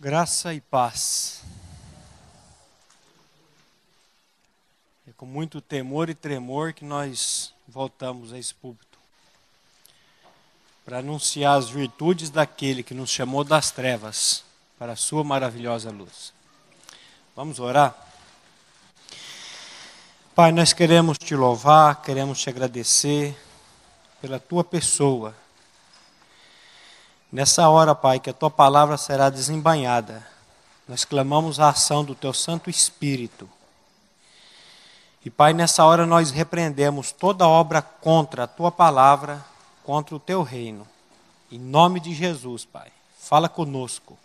Graça e paz. É com muito temor e tremor que nós voltamos a esse púlpito para anunciar as virtudes daquele que nos chamou das trevas para a sua maravilhosa luz. Vamos orar? Pai, nós queremos te louvar, queremos te agradecer pela tua pessoa. Nessa hora, Pai, que a tua palavra será desembainhada, nós clamamos a ação do teu Santo Espírito. E, Pai, nessa hora nós repreendemos toda obra contra a tua palavra, contra o teu reino. Em nome de Jesus, Pai, fala conosco,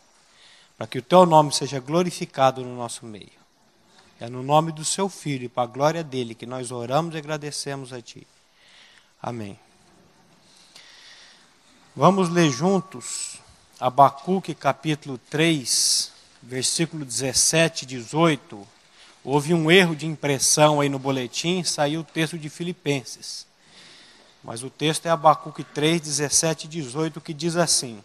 para que o teu nome seja glorificado no nosso meio. É no nome do seu Filho e para a glória dele que nós oramos e agradecemos a ti. Amém. Vamos ler juntos Abacuque capítulo 3, versículo 17 e 18. Houve um erro de impressão aí no boletim, saiu o texto de Filipenses. Mas o texto é Abacuque 3, 17 e 18, que diz assim: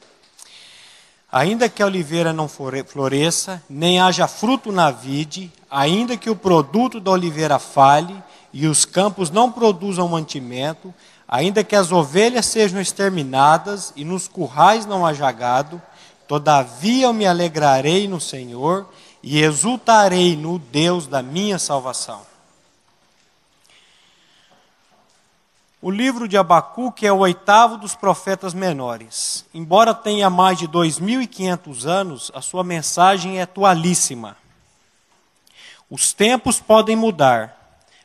ainda que a oliveira não floresça, nem haja fruto na vide, ainda que o produto da oliveira falhe, e os campos não produzam mantimento, ainda que as ovelhas sejam exterminadas e nos currais não haja gado, todavia eu me alegrarei no Senhor e exultarei no Deus da minha salvação. O livro de Abacuque é o oitavo dos profetas menores. Embora tenha mais de 2.500 anos, a sua mensagem é atualíssima. Os tempos podem mudar,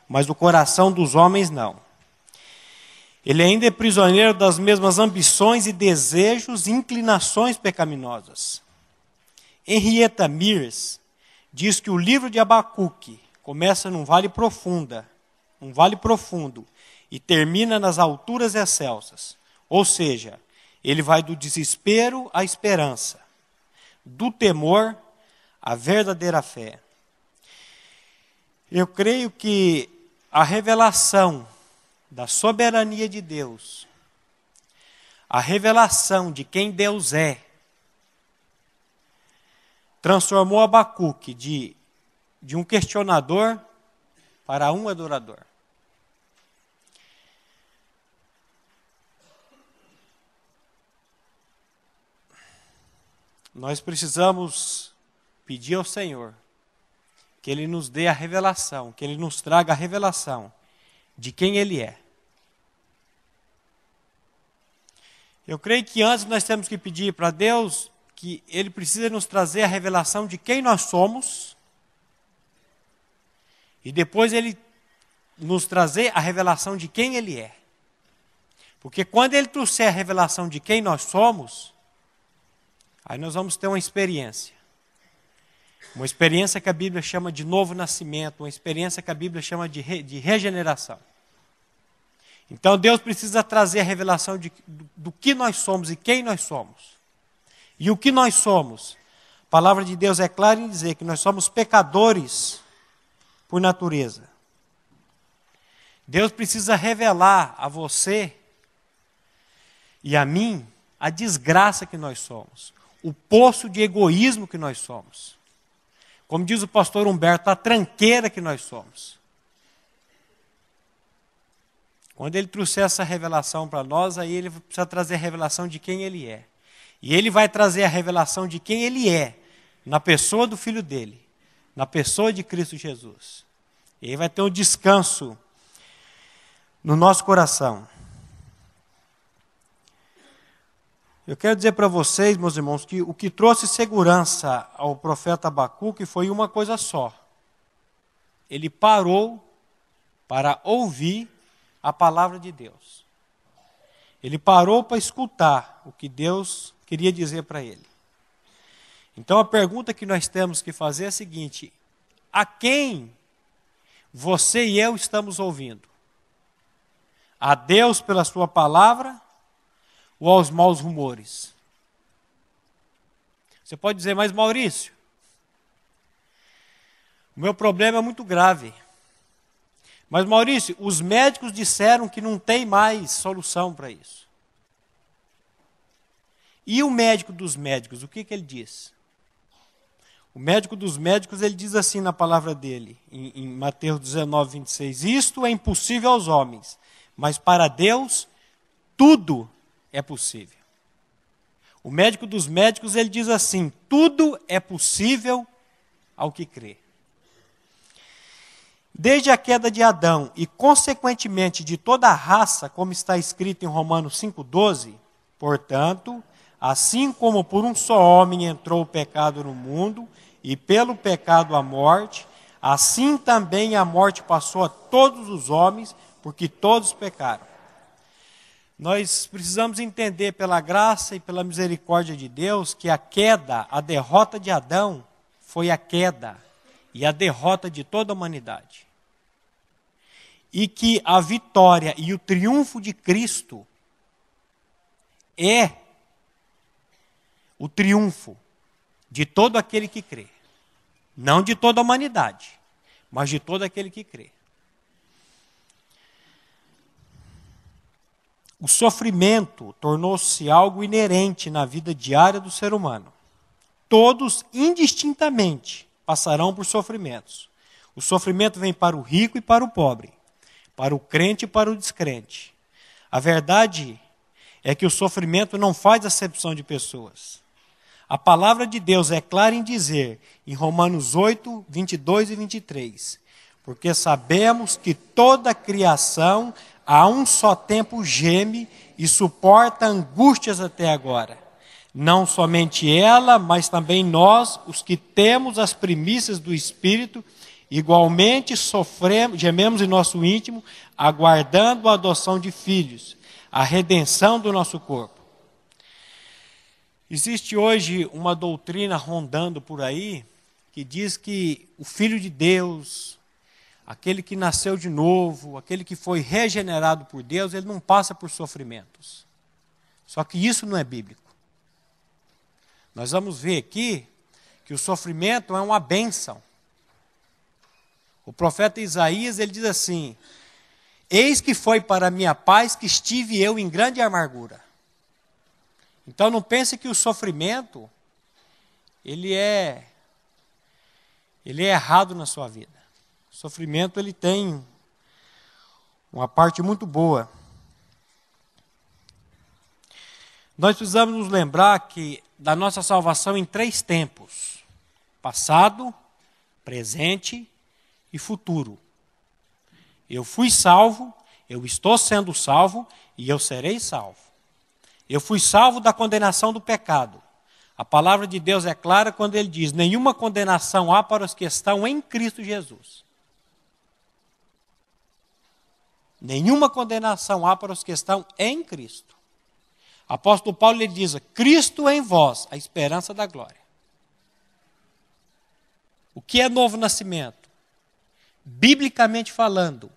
mas o coração dos homens não. Ele ainda é prisioneiro das mesmas ambições e desejos e inclinações pecaminosas. Henrietta Mears diz que o livro de Abacuque começa num vale profundo, e termina nas alturas excelsas. Ou seja, ele vai do desespero à esperança, do temor à verdadeira fé. Eu creio que a revelação da soberania de Deus, a revelação de quem Deus é, transformou Abacuque de um questionador para um adorador. Nós precisamos pedir ao Senhor que Ele nos dê a revelação, que Ele nos traga a revelação de quem Ele é. Eu creio que antes nós temos que pedir para Deus que Ele precisa nos trazer a revelação de quem nós somos e depois Ele nos trazer a revelação de quem Ele é. Porque quando Ele trouxer a revelação de quem nós somos, aí nós vamos ter uma experiência que a Bíblia chama de novo nascimento, uma experiência que a Bíblia chama de regeneração. Então Deus precisa trazer a revelação do que nós somos e quem nós somos. E o que nós somos? A palavra de Deus é clara em dizer que nós somos pecadores por natureza. Deus precisa revelar a você e a mim a desgraça que nós somos, o poço de egoísmo que nós somos. Como diz o pastor Humberto, a tranqueira que nós somos. Quando Ele trouxer essa revelação para nós, aí Ele precisa trazer a revelação de quem Ele é. E Ele vai trazer a revelação de quem Ele é, na pessoa do Filho dEle, na pessoa de Cristo Jesus. E aí vai ter um descanso no nosso coração. Eu quero dizer para vocês, meus irmãos, que o que trouxe segurança ao profeta Abacuque foi uma coisa só. Ele parou para ouvir a palavra de Deus. Ele parou para escutar o que Deus queria dizer para ele. Então a pergunta que nós temos que fazer é a seguinte: a quem você e eu estamos ouvindo? A Deus pela sua palavra ou aos maus rumores? Você pode dizer, mas Maurício, o meu problema é muito grave. Mas Maurício, os médicos disseram que não tem mais solução para isso. E o médico dos médicos, o que ele diz? O médico dos médicos, ele diz assim na palavra dele, em Mateus 19, 26, isto é impossível aos homens, mas para Deus tudo é possível. O médico dos médicos, ele diz assim, tudo é possível ao que crê. Desde a queda de Adão e, consequentemente, de toda a raça, como está escrito em Romanos 5,12, portanto, assim como por um só homem entrou o pecado no mundo, e pelo pecado a morte, assim também a morte passou a todos os homens, porque todos pecaram. Nós precisamos entender, pela graça e pela misericórdia de Deus, que a queda, a derrota de Adão, foi a queda e a derrota de toda a humanidade. E que a vitória e o triunfo de Cristo é o triunfo de todo aquele que crê. Não de toda a humanidade, mas de todo aquele que crê. O sofrimento tornou-se algo inerente na vida diária do ser humano. Todos, indistintamente, passarão por sofrimentos. O sofrimento vem para o rico e para o pobre, para o crente e para o descrente. A verdade é que o sofrimento não faz acepção de pessoas. A palavra de Deus é clara em dizer, em Romanos 8, 22 e 23, porque sabemos que toda a criação a um só tempo geme e suporta angústias até agora. Não somente ela, mas também nós, os que temos as primícias do Espírito, igualmente gememos em nosso íntimo, aguardando a adoção de filhos, a redenção do nosso corpo. Existe hoje uma doutrina rondando por aí, que diz que o Filho de Deus, aquele que nasceu de novo, aquele que foi regenerado por Deus, ele não passa por sofrimentos. Só que isso não é bíblico. Nós vamos ver aqui que o sofrimento é uma bênção. O profeta Isaías, ele diz assim, eis que foi para minha paz que estive eu em grande amargura. Então não pense que o sofrimento, ele é errado na sua vida. O sofrimento, ele tem uma parte muito boa. Nós precisamos nos lembrar que da nossa salvação em 3 tempos: passado, presente e futuro. Eu fui salvo, eu estou sendo salvo e eu serei salvo. Eu fui salvo da condenação do pecado. A palavra de Deus é clara quando ele diz, nenhuma condenação há para os que estão em Cristo Jesus. Nenhuma condenação há para os que estão em Cristo. Apóstolo Paulo ele diz, Cristo em vós, a esperança da glória. O que é novo nascimento? Biblicamente falando,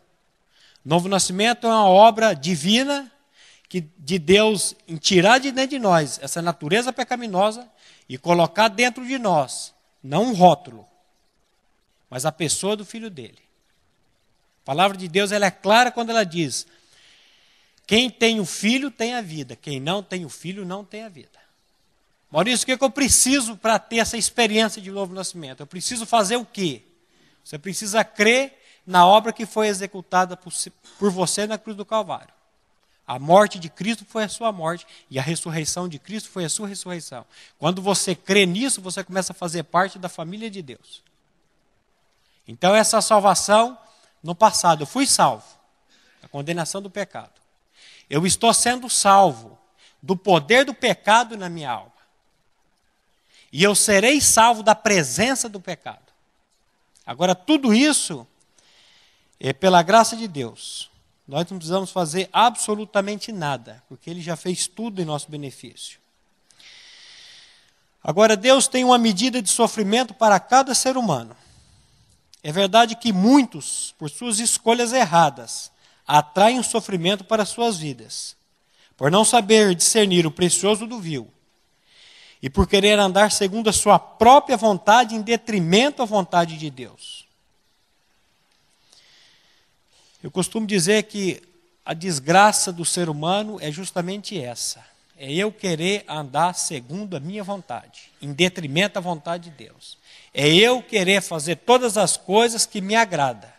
novo nascimento é uma obra divina de Deus em tirar de dentro de nós essa natureza pecaminosa e colocar dentro de nós, não um rótulo, mas a pessoa do Filho dele. A palavra de Deus ela é clara quando ela diz, quem tem o Filho tem a vida, quem não tem o Filho não tem a vida. Maurício, o que eu preciso para ter essa experiência de novo nascimento? Eu preciso fazer o quê? Você precisa crer na obra que foi executada por você na cruz do Calvário. A morte de Cristo foi a sua morte e a ressurreição de Cristo foi a sua ressurreição. Quando você crê nisso, você começa a fazer parte da família de Deus. Então essa salvação, no passado, eu fui salvo da condenação do pecado. Eu estou sendo salvo do poder do pecado na minha alma. E eu serei salvo da presença do pecado. Agora, tudo isso é pela graça de Deus. Nós não precisamos fazer absolutamente nada, porque Ele já fez tudo em nosso benefício. Agora, Deus tem uma medida de sofrimento para cada ser humano. É verdade que muitos, por suas escolhas erradas, atraem o sofrimento para suas vidas, por não saber discernir o precioso do vil, e por querer andar segundo a sua própria vontade em detrimento à vontade de Deus. Eu costumo dizer que a desgraça do ser humano é justamente essa. É eu querer andar segundo a minha vontade, em detrimento à vontade de Deus. é eu querer fazer todas as coisas que me agradam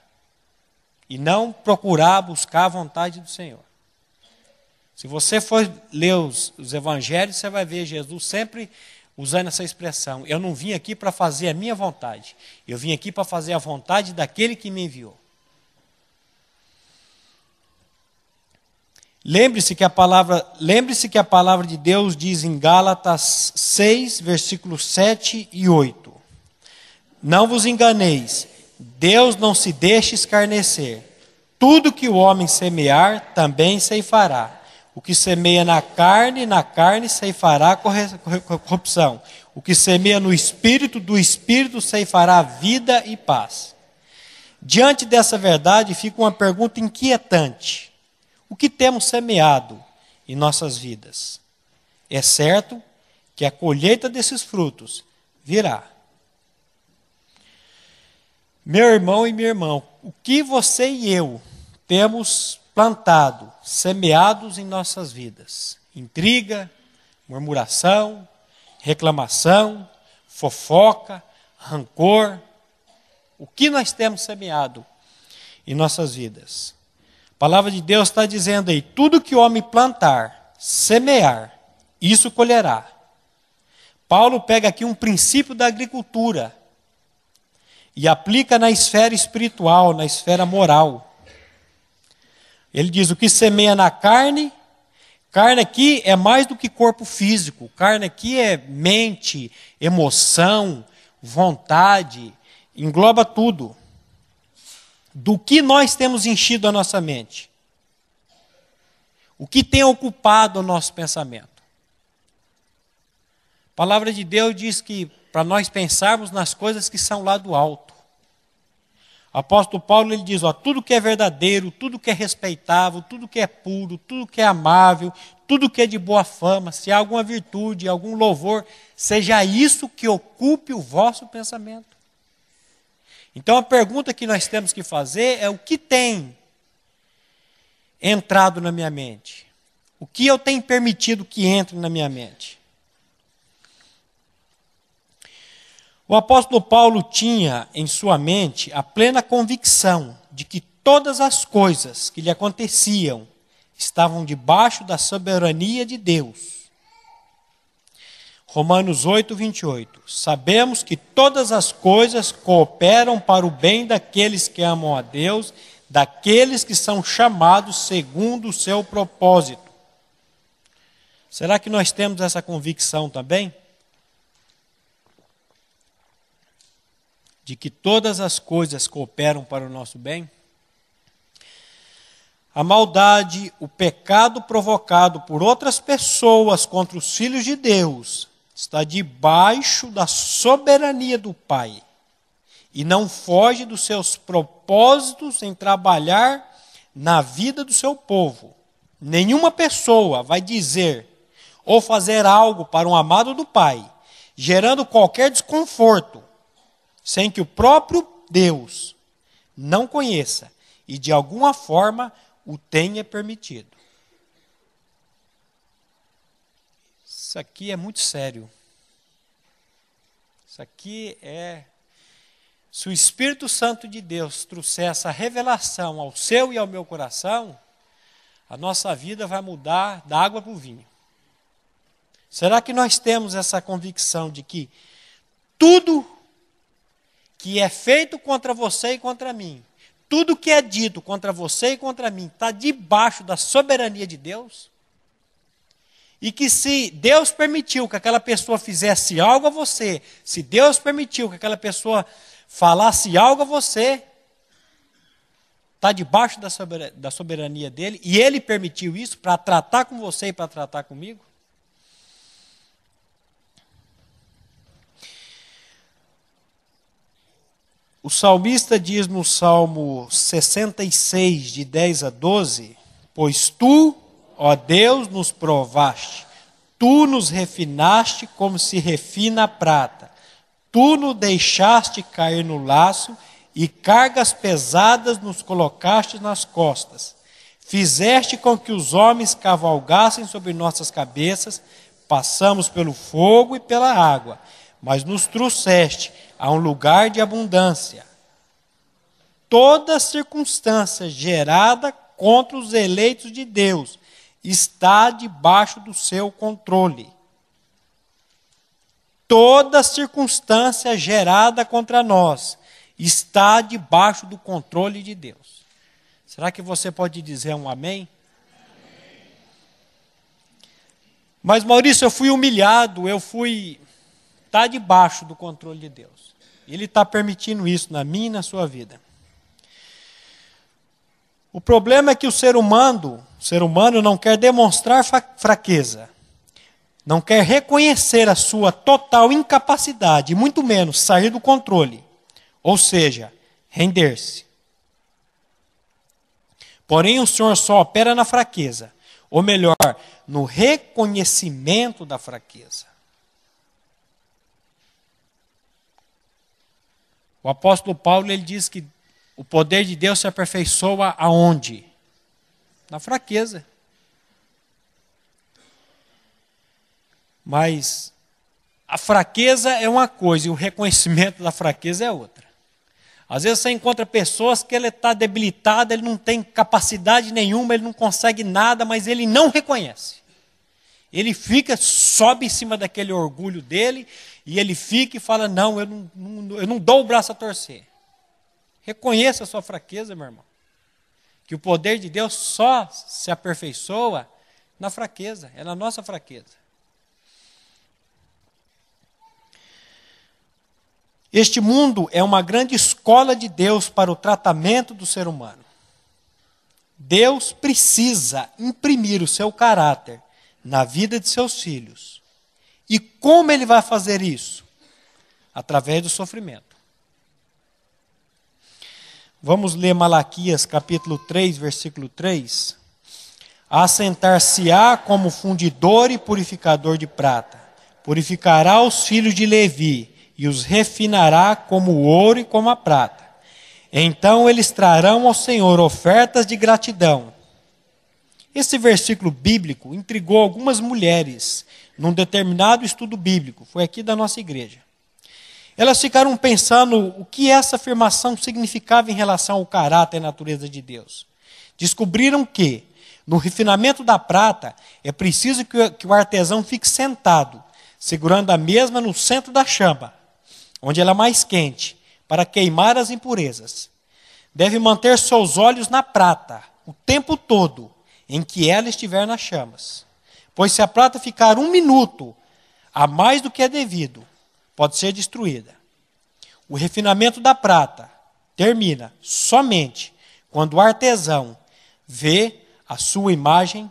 e não procurar buscar a vontade do Senhor. Se você for ler os evangelhos, você vai ver Jesus sempre usando essa expressão: eu não vim aqui para fazer a minha vontade, eu vim aqui para fazer a vontade daquele que me enviou. Lembre-se que a palavra de Deus diz em Gálatas 6, versículos 7 e 8. Não vos enganeis, Deus não se deixa escarnecer. Tudo que o homem semear, também ceifará. O que semeia na carne ceifará corrupção. O que semeia no Espírito, do Espírito ceifará vida e paz. Diante dessa verdade fica uma pergunta inquietante. O que temos semeado em nossas vidas? É certo que a colheita desses frutos virá. Meu irmão e minha irmã, o que você e eu temos plantado, semeados em nossas vidas? Intriga, murmuração, reclamação, fofoca, rancor. O que nós temos semeado em nossas vidas? A palavra de Deus está dizendo aí: tudo que o homem plantar, semear, isso colherá. Paulo pega aqui um princípio da agricultura e aplica na esfera espiritual, na esfera moral. Ele diz: o que semeia na carne aqui é mais do que corpo físico, carne aqui é mente, emoção, vontade, engloba tudo. Do que nós temos enchido a nossa mente? O que tem ocupado o nosso pensamento? A palavra de Deus diz que para nós pensarmos nas coisas que são lá do alto. O apóstolo Paulo ele diz: tudo que é verdadeiro, tudo que é respeitável, tudo que é puro, tudo que é amável, tudo que é de boa fama, se há alguma virtude, algum louvor, seja isso que ocupe o vosso pensamento. Então a pergunta que nós temos que fazer é: o que tem entrado na minha mente? O que eu tenho permitido que entre na minha mente? O apóstolo Paulo tinha em sua mente a plena convicção de que todas as coisas que lhe aconteciam estavam debaixo da soberania de Deus. Romanos 8, 28. Sabemos que todas as coisas cooperam para o bem daqueles que amam a Deus, daqueles que são chamados segundo o seu propósito. Será que nós temos essa convicção também? De que todas as coisas cooperam para o nosso bem? A maldade, o pecado provocado por outras pessoas contra os filhos de Deus está debaixo da soberania do Pai e não foge dos seus propósitos em trabalhar na vida do seu povo. Nenhuma pessoa vai dizer ou fazer algo para um amado do Pai, gerando qualquer desconforto, sem que o próprio Deus não conheça e de alguma forma o tenha permitido. Isso aqui é muito sério. Isso aqui é... Se o Espírito Santo de Deus trouxer essa revelação ao seu e ao meu coração, a nossa vida vai mudar da água para o vinho. Será que nós temos essa convicção de que tudo que é feito contra você e contra mim, tudo que é dito contra você e contra mim, está debaixo da soberania de Deus? E que se Deus permitiu que aquela pessoa fizesse algo a você, se Deus permitiu que aquela pessoa falasse algo a você, está debaixo da soberania dele, e ele permitiu isso para tratar com você e para tratar comigo? O salmista diz no Salmo 66, de 10 a 12, pois tu, ó Deus, nos provaste, tu nos refinaste como se refina a prata, tu nos deixaste cair no laço e cargas pesadas nos colocaste nas costas. Fizeste com que os homens cavalgassem sobre nossas cabeças, passamos pelo fogo e pela água, mas nos trouxeste a um lugar de abundância. Toda circunstância gerada contra os eleitos de Deus está debaixo do seu controle. Toda circunstância gerada contra nós está debaixo do controle de Deus. Será que você pode dizer um amém? Mas, Maurício, eu fui humilhado, está debaixo do controle de Deus. Ele está permitindo isso na minha e na sua vida. O problema é que o ser humano não quer demonstrar fraqueza. Não quer reconhecer a sua total incapacidade, e muito menos sair do controle. Ou seja, render-se. Porém, o Senhor só opera na fraqueza. Ou melhor, no reconhecimento da fraqueza. O apóstolo Paulo ele diz que o poder de Deus se aperfeiçoa aonde? Na fraqueza. Mas a fraqueza é uma coisa e o reconhecimento da fraqueza é outra. Às vezes você encontra pessoas que ele está debilitado, ele não tem capacidade nenhuma, ele não consegue nada, mas ele não reconhece. Ele sobe em cima daquele orgulho dele, e ele fica e fala, não, eu não dou o braço a torcer. Reconheça a sua fraqueza, meu irmão. Que o poder de Deus só se aperfeiçoa na fraqueza, é na nossa fraqueza. Este mundo é uma grande escola de Deus para o tratamento do ser humano. Deus precisa imprimir o seu caráter na vida de seus filhos. E como ele vai fazer isso? Através do sofrimento. Vamos ler Malaquias capítulo 3, versículo 3. Assentar-se-á como fundidor e purificador de prata. Purificará os filhos de Levi e os refinará como o ouro e como a prata. Então eles trarão ao Senhor ofertas de gratidão. Esse versículo bíblico intrigou algumas mulheres num determinado estudo bíblico, foi aqui da nossa igreja. Elas ficaram pensando o que essa afirmação significava em relação ao caráter e natureza de Deus. Descobriram que, no refinamento da prata, é preciso que o artesão fique sentado, segurando a mesma no centro da chama, onde ela é mais quente, para queimar as impurezas. Deve manter seus olhos na prata, o tempo todo, em que ela estiver nas chamas. Pois se a prata ficar 1 minuto a mais do que é devido, pode ser destruída. O refinamento da prata termina somente quando o artesão vê a sua imagem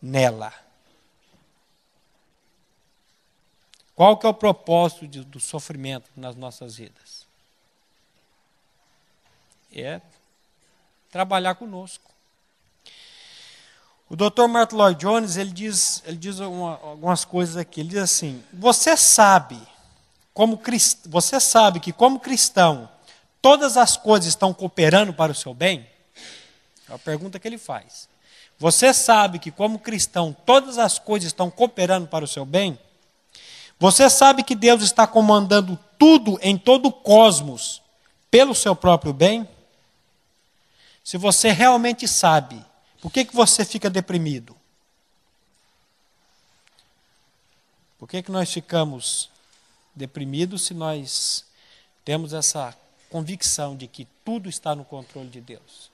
nela. Qual que é o propósito do sofrimento nas nossas vidas? É trabalhar conosco. O Dr. Martin Lloyd Jones, ele diz algumas coisas aqui. Ele diz assim, você sabe que como cristão, todas as coisas estão cooperando para o seu bem? É a pergunta que ele faz. Você sabe que como cristão, todas as coisas estão cooperando para o seu bem? Você sabe que Deus está comandando tudo em todo o cosmos pelo seu próprio bem? Se você realmente sabe, por que você fica deprimido? Por que nós ficamos deprimidos se nós temos essa convicção de que tudo está no controle de Deus?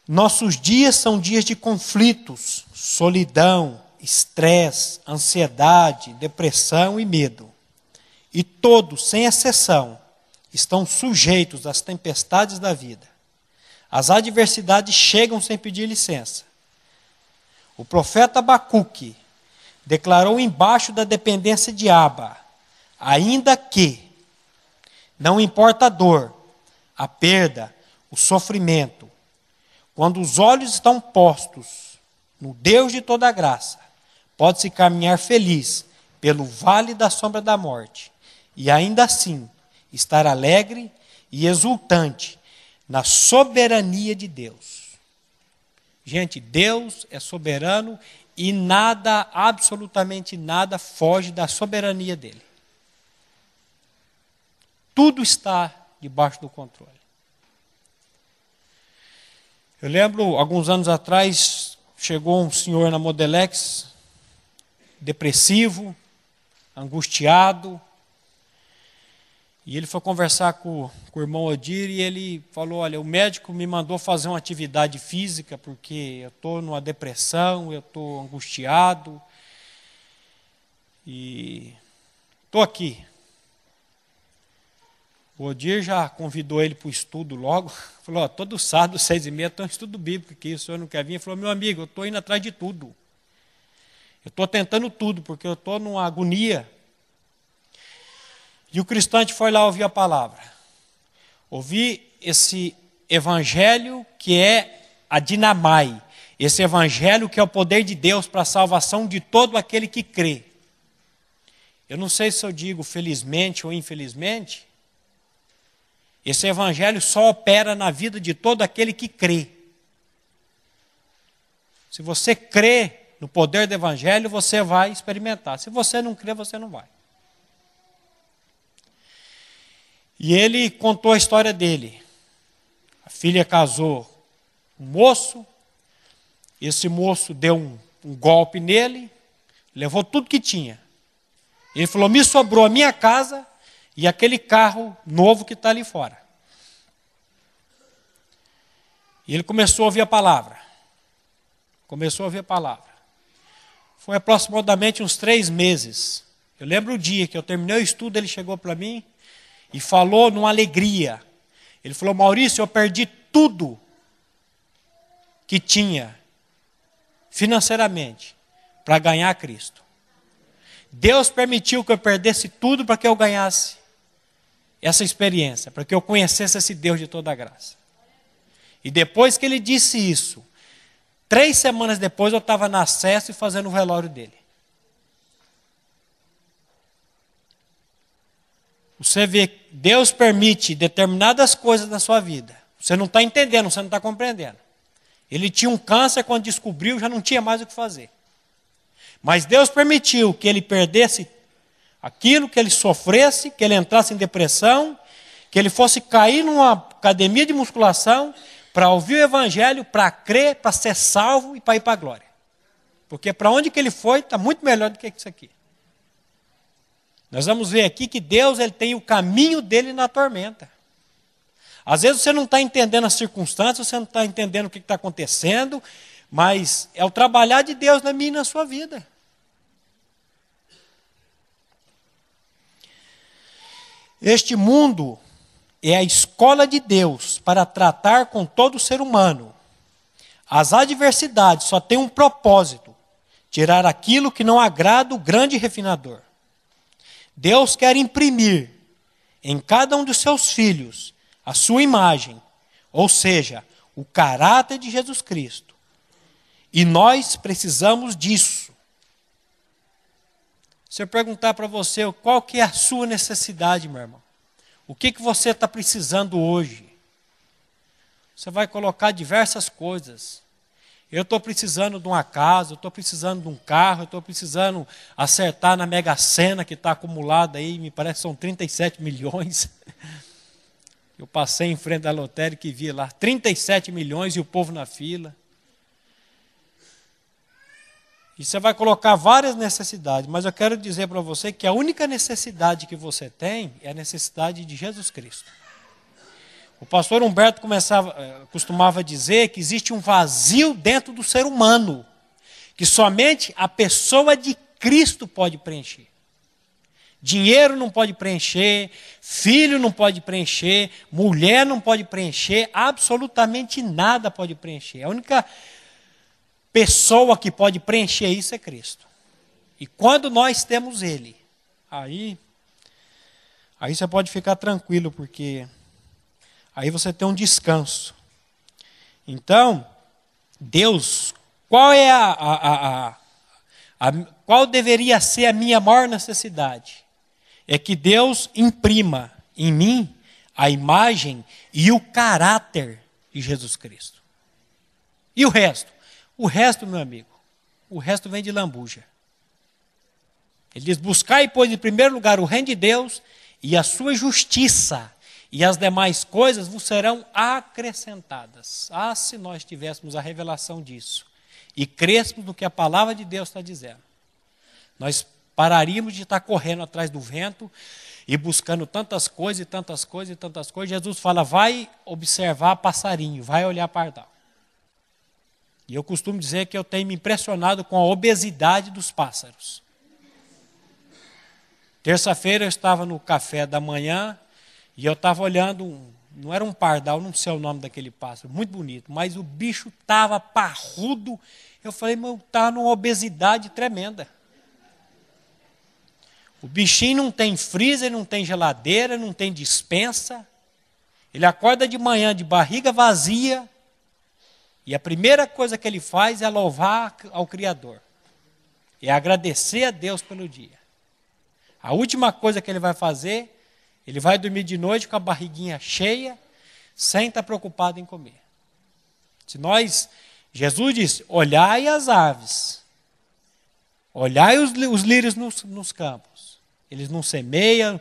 Nossos dias são dias de conflitos, solidão, estresse, ansiedade, depressão e medo. E todos, sem exceção, estão sujeitos às tempestades da vida. As adversidades chegam sem pedir licença. O profeta Abacuque declarou embaixo da dependência de Abba, ainda que não importa a dor, a perda, o sofrimento, quando os olhos estão postos no Deus de toda graça, pode-se caminhar feliz pelo vale da sombra da morte e ainda assim estar alegre e exultante na soberania de Deus. Gente, Deus é soberano E nada, absolutamente nada, foge da soberania dele. Tudo está debaixo do controle. Eu lembro, alguns anos atrás, chegou um senhor na Modelex, depressivo, angustiado, e ele foi conversar com o irmão Odir e ele falou, olha, o médico me mandou fazer uma atividade física porque eu estou numa depressão, eu estou angustiado e estou aqui. O Odir já convidou ele para o estudo logo, falou, todo sábado, 6h30, estou em estudo bíblico aqui, o senhor não quer vir? Ele falou, meu amigo, eu estou indo atrás de tudo. Eu estou tentando tudo, porque eu estou numa agonia. E o cristão foi lá ouvir a palavra. Ouvir esse evangelho que é a dinamai. Esse evangelho que é o poder de Deus para a salvação de todo aquele que crê. Eu não sei se eu digo felizmente ou infelizmente. Esse evangelho só opera na vida de todo aquele que crê. Se você crê no poder do evangelho, você vai experimentar. Se você não crê, você não vai. E ele contou a história dele. A filha casou um moço, esse moço deu um golpe nele, levou tudo que tinha. Ele falou, me sobrou a minha casa e aquele carro novo que está ali fora. E ele começou a ouvir a palavra. Foi aproximadamente uns 3 meses. Eu lembro o dia que eu terminei o estudo, ele chegou para mim e falou numa alegria. Ele falou, Maurício, eu perdi tudo que tinha financeiramente para ganhar Cristo. Deus permitiu que eu perdesse tudo para que eu ganhasse essa experiência, para que eu conhecesse esse Deus de toda a graça. E depois que ele disse isso, 3 semanas depois eu estava na Acesso e fazendo o velório dele. Você vê, Deus permite determinadas coisas na sua vida. Você não está entendendo, você não está compreendendo. Ele tinha um câncer, quando descobriu, já não tinha mais o que fazer. Mas Deus permitiu que ele perdesse aquilo, que ele sofresse, que ele entrasse em depressão, que ele fosse cair numa academia de musculação para ouvir o evangelho, para crer, para ser salvo e para ir para a glória. Porque para onde que ele foi, está muito melhor do que isso aqui. Nós vamos ver aqui que Deus ele tem o caminho dele na tormenta. Às vezes você não está entendendo as circunstâncias, você não está entendendo o que está acontecendo, mas é o trabalhar de Deus na minha e na sua vida. Este mundo é a escola de Deus para tratar com todo ser humano. As adversidades só têm um propósito: tirar aquilo que não agrada o grande refinador. Deus quer imprimir em cada um dos seus filhos a sua imagem, ou seja, o caráter de Jesus Cristo. E nós precisamos disso. Se eu perguntar para você qual que é a sua necessidade, meu irmão, o que você está precisando hoje? Você vai colocar diversas coisas. Eu estou precisando de uma casa, eu estou precisando de um carro, eu estou precisando acertar na Mega Sena que está acumulada aí, me parece que são 37 milhões. Eu passei em frente da lotérica e vi lá 37 milhões e o povo na fila. E você vai colocar várias necessidades, mas eu quero dizer para você que a única necessidade que você tem é a necessidade de Jesus Cristo. O pastor Humberto costumava dizer que existe um vazio dentro do ser humano, que somente a pessoa de Cristo pode preencher. Dinheiro não pode preencher, filho não pode preencher, mulher não pode preencher, absolutamente nada pode preencher. A única pessoa que pode preencher isso é Cristo. E quando nós temos Ele, aí você pode ficar tranquilo, porque aí você tem um descanso. Então, Deus, qual deveria ser a minha maior necessidade? É que Deus imprima em mim a imagem e o caráter de Jesus Cristo. E o resto? O resto, meu amigo, o resto vem de lambuja. Ele diz, buscai, pois, em primeiro lugar o reino de Deus e a sua justiça, e as demais coisas vos serão acrescentadas. Ah, se nós tivéssemos a revelação disso, e crêssemos no que a palavra de Deus está dizendo, nós pararíamos de estar correndo atrás do vento, e buscando tantas coisas, e tantas coisas, e tantas coisas. Jesus fala, vai observar passarinho, vai olhar pardal. E eu costumo dizer que eu tenho me impressionado com a obesidade dos pássaros. Terça-feira eu estava no café da manhã e eu estava olhando, não era um pardal, não sei o nome daquele pássaro, muito bonito, mas o bicho estava parrudo. Eu falei, mas está numa obesidade tremenda. O bichinho não tem freezer, não tem geladeira, não tem despensa. Ele acorda de manhã de barriga vazia e a primeira coisa que ele faz é louvar ao Criador. É agradecer a Deus pelo dia. A última coisa que ele vai fazer, ele vai dormir de noite com a barriguinha cheia, sem estar preocupado em comer. Jesus disse, olhai as aves, olhai os lírios nos campos. Eles não semeiam.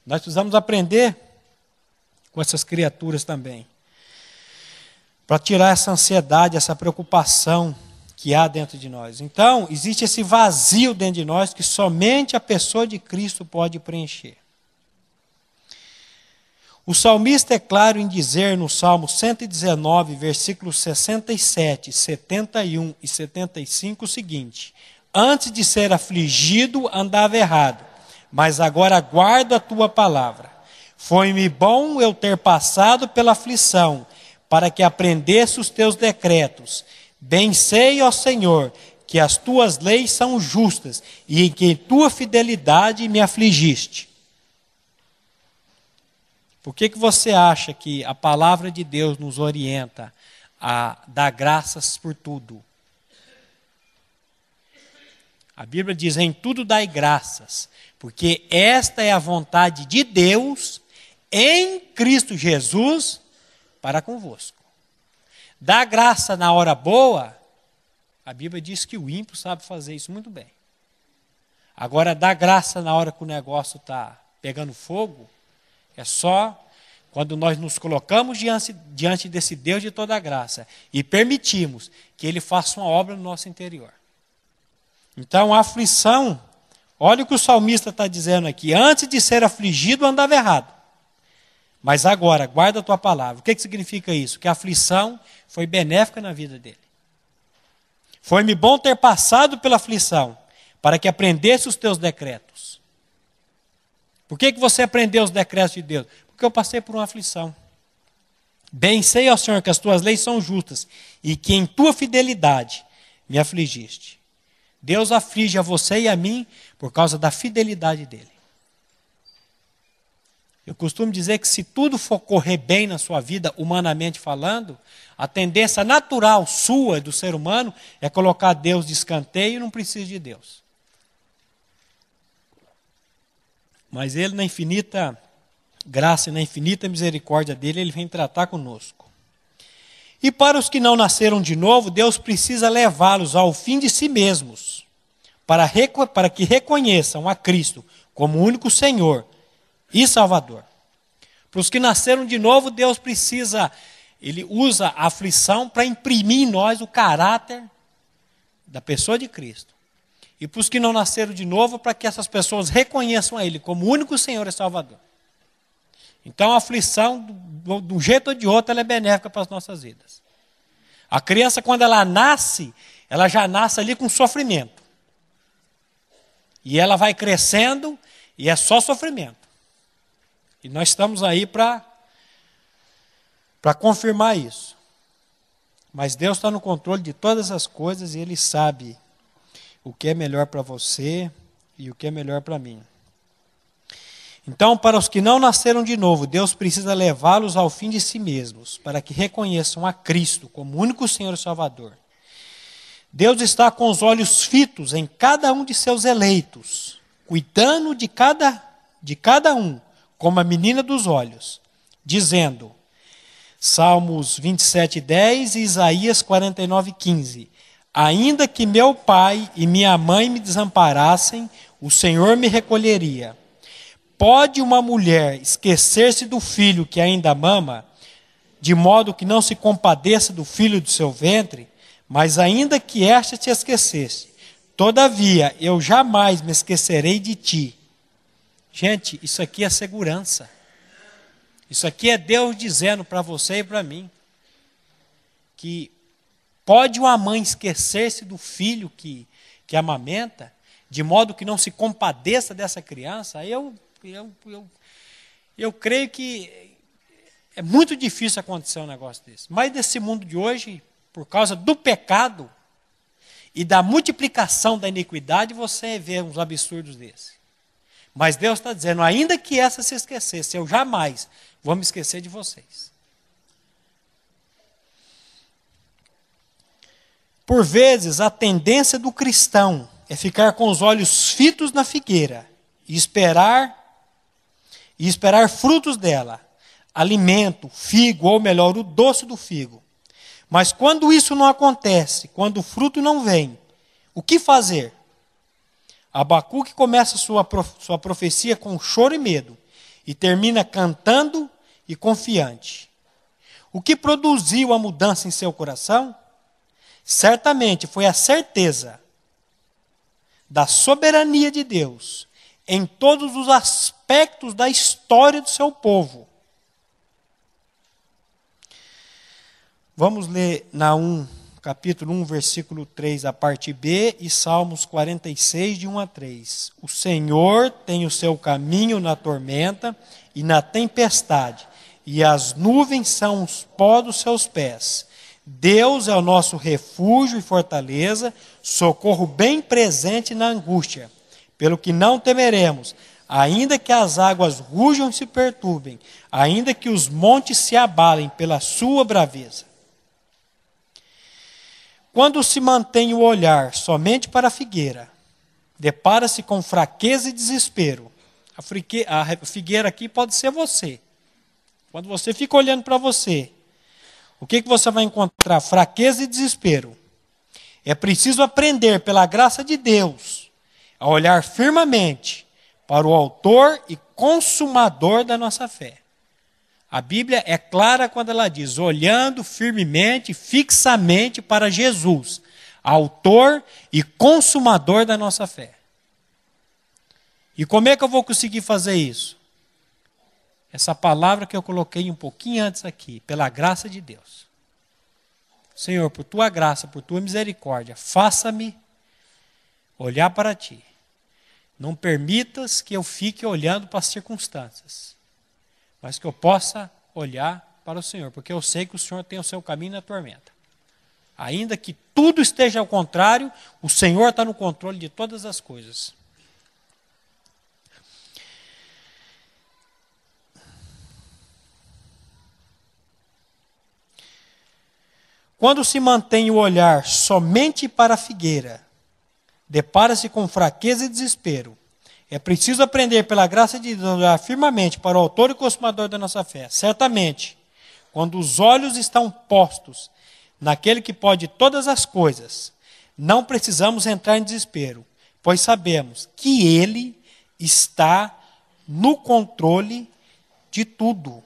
Nós precisamos aprender com essas criaturas também, para tirar essa ansiedade, essa preocupação que há dentro de nós. Então, existe esse vazio dentro de nós que somente a pessoa de Cristo pode preencher. O salmista é claro em dizer no Salmo 119, versículos 67, 71 e 75 o seguinte: antes de ser afligido, andava errado, mas agora guardo a tua palavra. Foi-me bom eu ter passado pela aflição, para que aprendesse os teus decretos. Bem sei, ó Senhor, que as tuas leis são justas, e em que tua fidelidade me afligiste. Por que você acha que a palavra de Deus nos orienta a dar graças por tudo? A Bíblia diz, em tudo dai graças, porque esta é a vontade de Deus em Cristo Jesus para convosco. Dá graça na hora boa, a Bíblia diz que o ímpio sabe fazer isso muito bem. Agora, dá graça na hora que o negócio está pegando fogo, é só quando nós nos colocamos diante desse Deus de toda graça e permitimos que Ele faça uma obra no nosso interior. Então, a aflição, olha o que o salmista está dizendo aqui, antes de ser afligido andava errado, mas agora, guarda a tua palavra. O que significa isso? Que a aflição foi benéfica na vida dele. Foi-me bom ter passado pela aflição, para que aprendesse os teus decretos. Por que você aprendeu os decretos de Deus? Porque eu passei por uma aflição. Bem sei, ó Senhor, que as tuas leis são justas, e que em tua fidelidade me afligiste. Deus aflige a você e a mim por causa da fidelidade dele. Eu costumo dizer que se tudo for correr bem na sua vida, humanamente falando, a tendência natural sua, do ser humano, é colocar Deus de escanteio e não precisa de Deus. Mas Ele, na infinita graça e na infinita misericórdia dele, Ele vem tratar conosco. E para os que não nasceram de novo, Deus precisa levá-los ao fim de si mesmos, para que reconheçam a Cristo como o único Senhor e Salvador. Para os que nasceram de novo, Deus precisa, Ele usa a aflição para imprimir em nós o caráter da pessoa de Cristo. E para os que não nasceram de novo, para que essas pessoas reconheçam a Ele como o único Senhor e Salvador. Então a aflição, de um jeito ou de outro, ela é benéfica para as nossas vidas. A criança, quando ela nasce, ela já nasce ali com sofrimento. E ela vai crescendo e é só sofrimento. E nós estamos aí para confirmar isso. Mas Deus está no controle de todas as coisas e Ele sabe o que é melhor para você e o que é melhor para mim. Então, para os que não nasceram de novo, Deus precisa levá-los ao fim de si mesmos, para que reconheçam a Cristo como o único Senhor e Salvador. Deus está com os olhos fitos em cada um de seus eleitos, cuidando de cada um, como a menina dos olhos, dizendo, Salmos 27:10 e Isaías 49:15, Ainda que meu pai e minha mãe me desamparassem, o Senhor me recolheria. Pode uma mulher esquecer-se do filho que ainda mama, de modo que não se compadeça do filho do seu ventre? Mas ainda que esta te esquecesse, todavia eu jamais me esquecerei de ti. Gente, isso aqui é segurança. Isso aqui é Deus dizendo para você e para mim que pode uma mãe esquecer-se do filho que amamenta, de modo que não se compadeça dessa criança. Eu creio que é muito difícil acontecer um negócio desse. Mas nesse mundo de hoje, por causa do pecado e da multiplicação da iniquidade, você vê uns absurdos desses. Mas Deus está dizendo, ainda que essa se esquecesse, eu jamais vou me esquecer de vocês. Por vezes, a tendência do cristão é ficar com os olhos fitos na figueira e esperar frutos dela, alimento, figo, ou melhor, o doce do figo. Mas quando isso não acontece, quando o fruto não vem, o que fazer? Abacuque começa sua profecia com choro e medo e termina cantando e confiante. O que produziu a mudança em seu coração? Certamente foi a certeza da soberania de Deus em todos os aspectos da história do seu povo. Vamos ler Naum, capítulo 1, versículo 3, a parte B, e Salmos 46, de 1 a 3. O Senhor tem o seu caminho na tormenta e na tempestade, e as nuvens são os pó dos seus pés. Deus é o nosso refúgio e fortaleza, socorro bem presente na angústia. Pelo que não temeremos, ainda que as águas rujam e se perturbem, ainda que os montes se abalem pela sua braveza. Quando se mantém o olhar somente para a figueira, depara-se com fraqueza e desespero. A figueira aqui pode ser você. Quando você fica olhando para você, o que você vai encontrar? Fraqueza e desespero. É preciso aprender, pela graça de Deus, a olhar firmemente para o autor e consumador da nossa fé. A Bíblia é clara quando ela diz, olhando firmemente, fixamente para Jesus, autor e consumador da nossa fé. E como é que eu vou conseguir fazer isso? Essa palavra que eu coloquei um pouquinho antes aqui, pela graça de Deus. Senhor, por tua graça, por tua misericórdia, faça-me olhar para ti. Não permitas que eu fique olhando para as circunstâncias, mas que eu possa olhar para o Senhor, porque eu sei que o Senhor tem o seu caminho na tormenta. Ainda que tudo esteja ao contrário, o Senhor está no controle de todas as coisas. Quando se mantém o olhar somente para a figueira, depara-se com fraqueza e desespero. É preciso aprender, pela graça de Deus, olhar firmemente para o autor e consumador da nossa fé. Certamente, quando os olhos estão postos naquele que pode todas as coisas, não precisamos entrar em desespero, pois sabemos que Ele está no controle de tudo.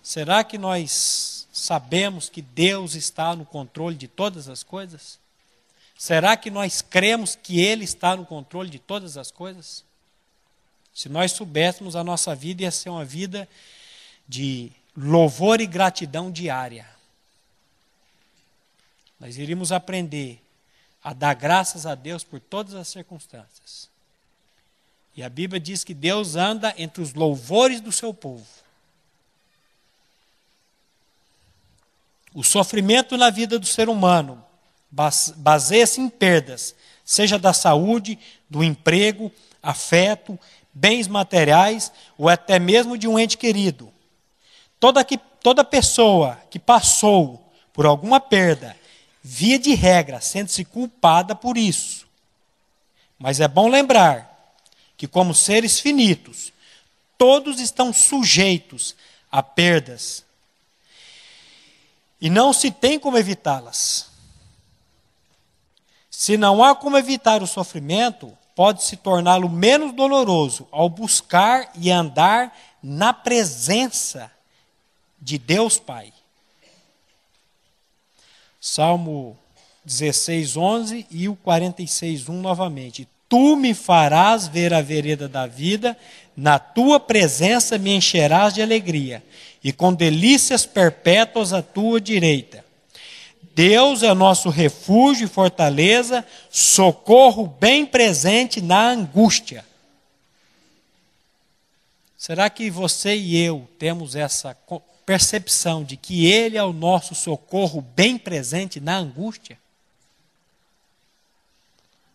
Será que nós sabemos que Deus está no controle de todas as coisas? Será que nós cremos que Ele está no controle de todas as coisas? Se nós soubéssemos, a nossa vida ia ser uma vida de louvor e gratidão diária. Nós iríamos aprender a dar graças a Deus por todas as circunstâncias. E a Bíblia diz que Deus anda entre os louvores do seu povo. O sofrimento na vida do ser humano baseia-se em perdas, seja da saúde, do emprego, afeto, bens materiais ou até mesmo de um ente querido. Toda pessoa que passou por alguma perda, via de regra, sente-se culpada por isso. Mas é bom lembrar que, como seres finitos, todos estão sujeitos a perdas e não se tem como evitá-las. Se não há como evitar o sofrimento, pode-se torná-lo menos doloroso ao buscar e andar na presença de Deus Pai. Salmo 16:11 e o 46:1 novamente. Tu me farás ver a vereda da vida, na tua presença me encherás de alegria, e com delícias perpétuas à tua direita. Deus é o nosso refúgio e fortaleza, socorro bem presente na angústia. Será que você e eu temos essa percepção de que Ele é o nosso socorro bem presente na angústia?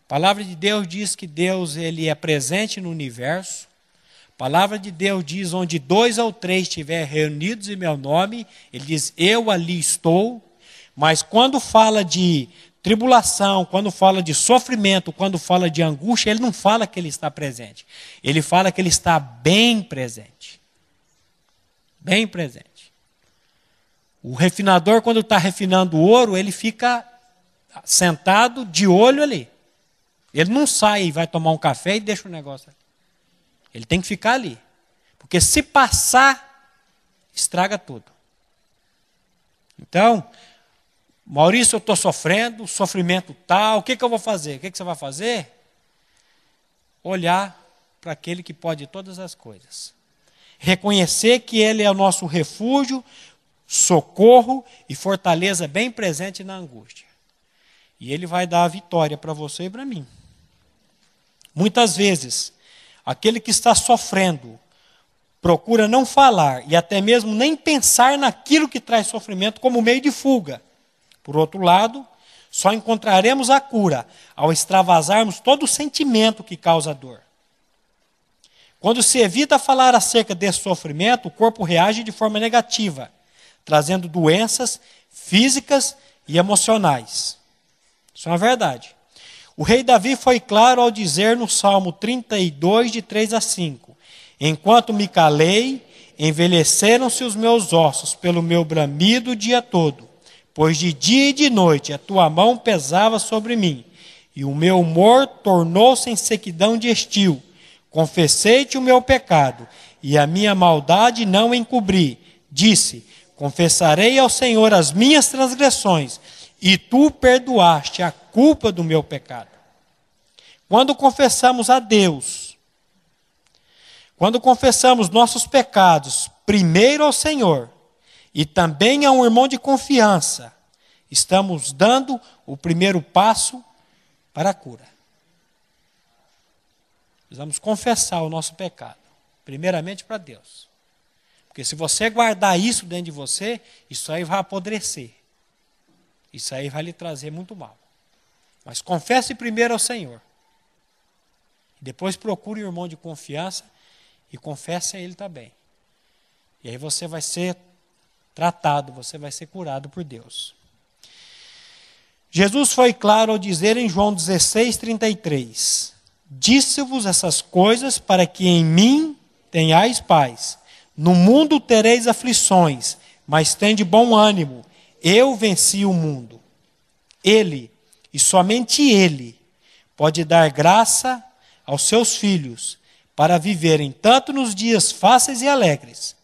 A palavra de Deus diz que Deus ele é presente no universo. A palavra de Deus diz, onde 2 ou 3 estiverem reunidos em meu nome, Ele diz, eu ali estou. Mas quando fala de tribulação, quando fala de sofrimento, quando fala de angústia, Ele não fala que Ele está presente. Ele fala que Ele está bem presente. Bem presente. O refinador, quando está refinando o ouro, ele fica sentado de olho ali. Ele não sai e vai tomar um café e deixa o negócio ali. Ele tem que ficar ali. Porque se passar, estraga tudo. Então, Maurício, eu estou sofrendo, sofrimento tal, o que eu vou fazer? O que você vai fazer? Olhar para aquele que pode todas as coisas. Reconhecer que Ele é o nosso refúgio, socorro e fortaleza bem presente na angústia. E Ele vai dar a vitória para você e para mim. Muitas vezes, aquele que está sofrendo procura não falar e até mesmo nem pensar naquilo que traz sofrimento como meio de fuga. Por outro lado, só encontraremos a cura ao extravasarmos todo o sentimento que causa dor. Quando se evita falar acerca desse sofrimento, o corpo reage de forma negativa, trazendo doenças físicas e emocionais. Isso é uma verdade. O rei Davi foi claro ao dizer no Salmo 32, de 3 a 5, enquanto me calei, envelheceram-se os meus ossos pelo meu bramido o dia todo, pois de dia e de noite a tua mão pesava sobre mim, e o meu humor tornou-se em sequidão de estio. Confessei-te o meu pecado, e a minha maldade não encobri. Disse, confessarei ao Senhor as minhas transgressões, e tu perdoaste a culpa do meu pecado. Quando confessamos a Deus, quando confessamos nossos pecados, primeiro ao Senhor, e também a um irmão de confiança, estamos dando o primeiro passo para a cura. Precisamos confessar o nosso pecado, primeiramente para Deus. Porque se você guardar isso dentro de você, isso aí vai apodrecer. Isso aí vai lhe trazer muito mal. Mas confesse primeiro ao Senhor. Depois procure um irmão de confiança e confesse a ele também. E aí você vai ser tratado, você vai ser curado por Deus. Jesus foi claro ao dizer em João 16:33, disse-vos essas coisas para que em mim tenhais paz. No mundo tereis aflições, mas tende bom ânimo. Eu venci o mundo. Ele, e somente Ele, pode dar graça aos seus filhos para viverem tanto nos dias fáceis e alegres,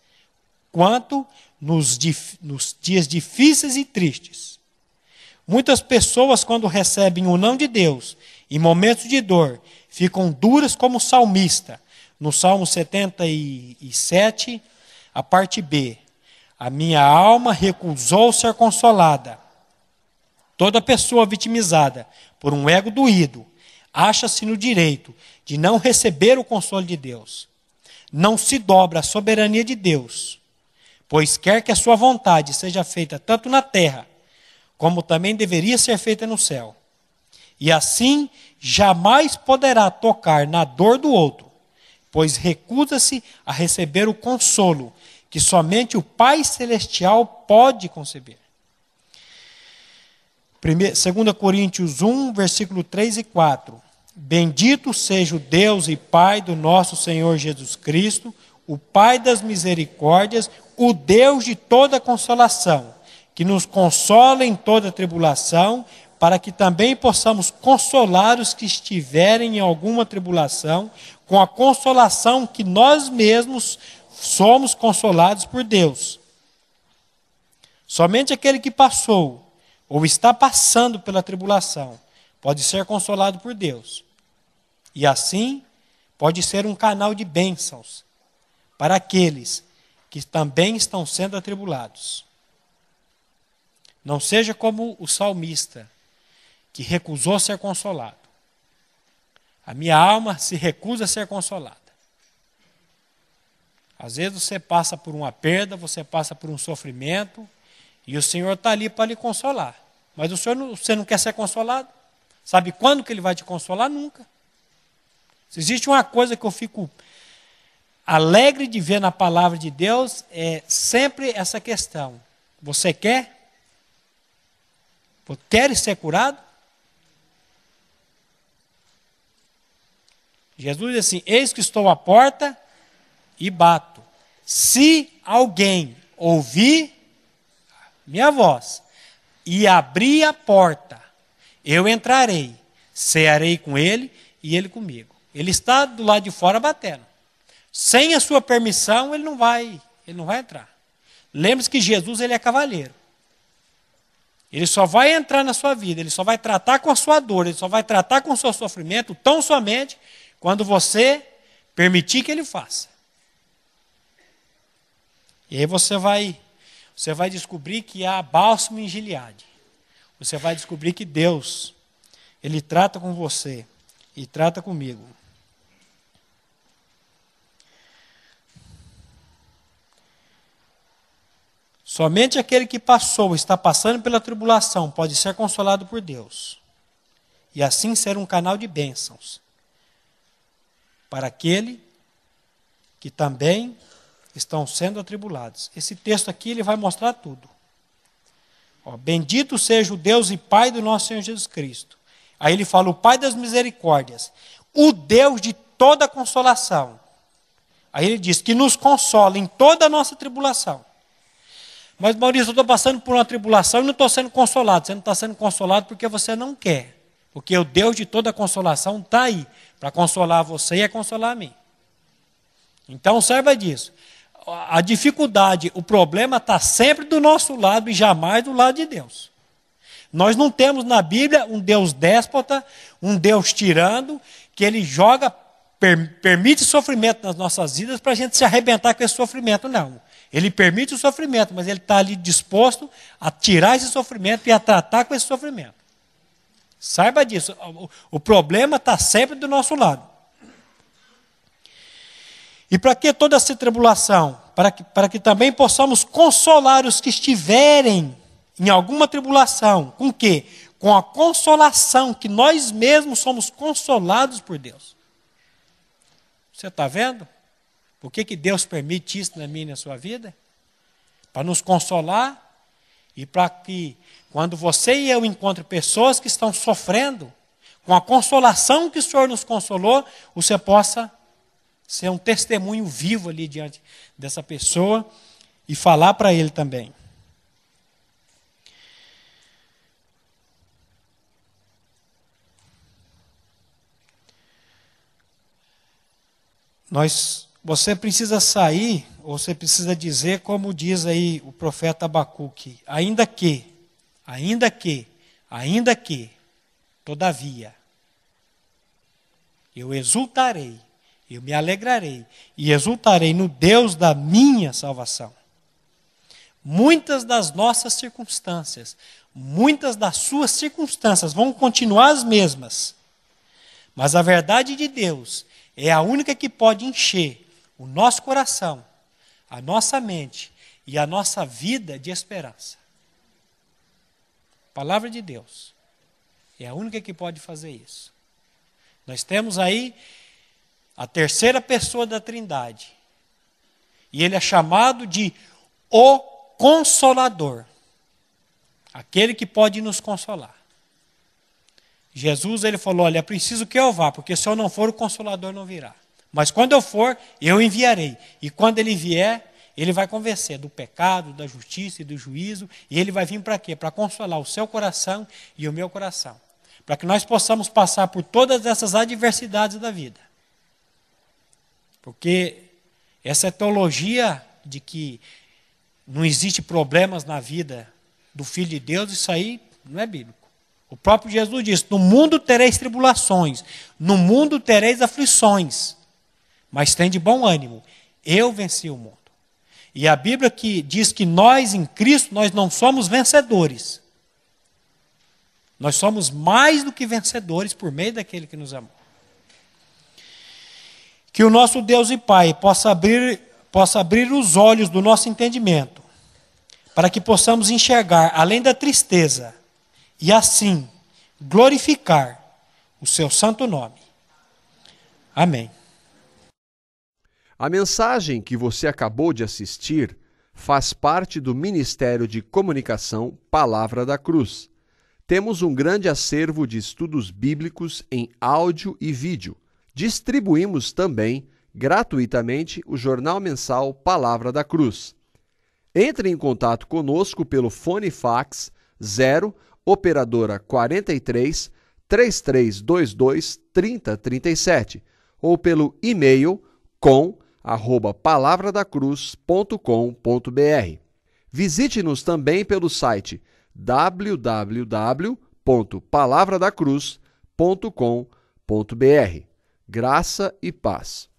quanto nos dias difíceis e tristes. Muitas pessoas, quando recebem o não de Deus, em momentos de dor, ficam duras como o salmista, no Salmo 77, a parte B. A minha alma recusou ser consolada. Toda pessoa vitimizada por um ego doído acha-se no direito de não receber o consolo de Deus. Não se dobra à soberania de Deus, pois quer que a sua vontade seja feita tanto na terra, como também deveria ser feita no céu. E assim jamais poderá tocar na dor do outro, pois recusa-se a receber o consolo que somente o Pai Celestial pode conceber. 2 Coríntios 1, versículo 3 e 4. Bendito seja o Deus e Pai do nosso Senhor Jesus Cristo, o Pai das misericórdias, o Deus de toda consolação, que nos consola em toda tribulação, para que também possamos consolar os que estiverem em alguma tribulação, com a consolação que nós mesmos somos consolados por Deus. Somente aquele que passou ou está passando pela tribulação pode ser consolado por Deus. E assim pode ser um canal de bênçãos para aqueles que também estão sendo atribulados. Não seja como o salmista, que recusou ser consolado. A minha alma se recusa a ser consolada. Às vezes você passa por uma perda, você passa por um sofrimento, e o Senhor está ali para lhe consolar. Mas você não quer ser consolado? Sabe quando que Ele vai te consolar? Nunca. Se existe uma coisa que eu fico alegre de ver na palavra de Deus, é sempre essa questão. Você quer? Queres ser curado? Jesus diz assim: eis que estou à porta e bato. Se alguém ouvir minha voz e abrir a porta, eu entrarei, cearei com ele e ele comigo. Ele está do lado de fora batendo. Sem a sua permissão, ele não vai entrar. Lembre-se que Jesus, ele é cavalheiro. Ele só vai entrar na sua vida, ele só vai tratar com a sua dor, ele só vai tratar com o seu sofrimento tão somente quando você permitir que ele faça. E aí você vai descobrir que há bálsamo em Gileade. Você vai descobrir que Deus, Ele trata com você e trata comigo. Somente aquele que passou, está passando pela tribulação, pode ser consolado por Deus. E assim ser um canal de bênçãos para aquele que também estão sendo atribulados. Esse texto aqui ele vai mostrar tudo. Bendito seja o Deus e Pai do nosso Senhor Jesus Cristo. Aí ele fala: o Pai das misericórdias, o Deus de toda consolação. Aí ele diz que nos consola em toda a nossa tribulação. Mas, Maurício, eu estou passando por uma tribulação e não estou sendo consolado. Você não está sendo consolado porque você não quer. Porque o Deus de toda consolação está aí para consolar você e consolar a mim. Então, saiba disso. A dificuldade, o problema está sempre do nosso lado e jamais do lado de Deus. Nós não temos na Bíblia um Deus déspota, um Deus tirano, que Ele joga, permite sofrimento nas nossas vidas para a gente se arrebentar com esse sofrimento. Não. Ele permite o sofrimento, mas Ele está ali disposto a tirar esse sofrimento e a tratar com esse sofrimento. Saiba disso. O problema está sempre do nosso lado. E para que toda essa tribulação? Para que também possamos consolar os que estiverem em alguma tribulação. Com o quê? Com a consolação que nós mesmos somos consolados por Deus. Você está vendo? Por que Deus permite isso na minha e na sua vida? Para nos consolar e para que, quando você e eu encontrem pessoas que estão sofrendo, com a consolação que o Senhor nos consolou, você possa ser um testemunho vivo ali diante dessa pessoa e falar para ele também. Você precisa sair, ou você precisa dizer, como diz aí o profeta Abacuque: ainda que, todavia, eu exultarei, eu me alegrarei, e exultarei no Deus da minha salvação. Muitas das nossas circunstâncias, muitas das suas circunstâncias vão continuar as mesmas, mas a verdade de Deus é a única que pode encher o nosso coração, a nossa mente e a nossa vida de esperança. A palavra de Deus é a única que pode fazer isso. Nós temos aí a terceira pessoa da Trindade. E ele é chamado de o Consolador. Aquele que pode nos consolar. Jesus, ele falou: olha, é preciso que eu vá, porque se eu não for, o Consolador não virá. Mas quando eu for, eu enviarei. E quando ele vier, Ele vai convencer do pecado, da justiça e do juízo, e ele vai vir para quê? Para consolar o seu coração e o meu coração. Para que nós possamos passar por todas essas adversidades da vida. Porque essa teologia de que não existe problemas na vida do Filho de Deus, isso aí não é bíblico. O próprio Jesus disse, no mundo tereis tribulações, no mundo tereis aflições, mas tem de bom ânimo, eu venci o mundo. E a Bíblia que diz que nós em Cristo, nós não somos vencedores. Nós somos mais do que vencedores por meio daquele que nos amou. Que o nosso Deus e Pai possa abrir os olhos do nosso entendimento, para que possamos enxergar além da tristeza, e assim glorificar o seu santo nome. Amém. A mensagem que você acabou de assistir faz parte do Ministério de Comunicação Palavra da Cruz. Temos um grande acervo de estudos bíblicos em áudio e vídeo. Distribuímos também, gratuitamente, o jornal mensal Palavra da Cruz. Entre em contato conosco pelo fone fax 0 operadora 43 3322 3037 ou pelo e-mail com@palavradacruz.com.br. Visite-nos também pelo site www.palavradacruz.com.br. Graça e paz.